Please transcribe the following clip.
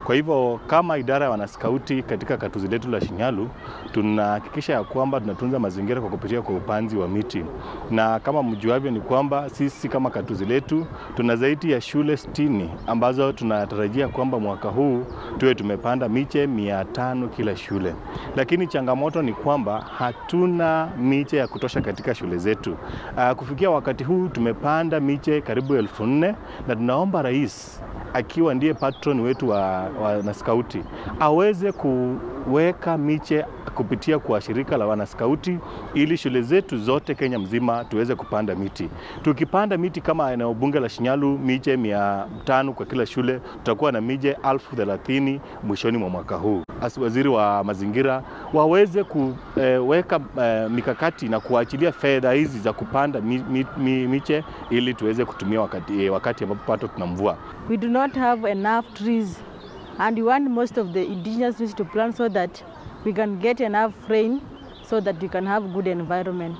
Kwa hivyo kama idara ya wanaskauti katika katuzi letu la Shinyalu, tunahakikisha ya kwamba tunatunza mazingira kwa kupitia kwa upanzi wa miti. Na kama mjuavyo ni kwamba sisi kama katuzi letu tuna zaidi ya shule 60 ambazo tunatarajia kwamba mwaka huu tuwe tumepanda miche 500 kila shule. Lakini changamoto ni kwamba hatuna miche ya kutosha katika shule zetu. Kufikia wakati huu tumepanda miche karibu 1400 na tunaomba rais akiwa ndiye patron wetu wa wanaskauti aweze kuweka miche kupitia kwa shirika la wanaskauti ili shule zetu zote Kenya mzima tuweze kupanda miti. Tukipanda miti kama eneo bunge la Shinyalu miche 500 kwa kila shule, tutakuwa na miche 1030 mwishoni mwa mwaka huu. Waziri wa mazingira waweze kuweka mikakati na kuachilia fedha hizi za kupanda miche ili tuweze kutumia wakati ambapo pato tuna mvua. We do not have enough trees and we want most of the indigenous trees to plant so that we can get enough rain so that we can have good environment.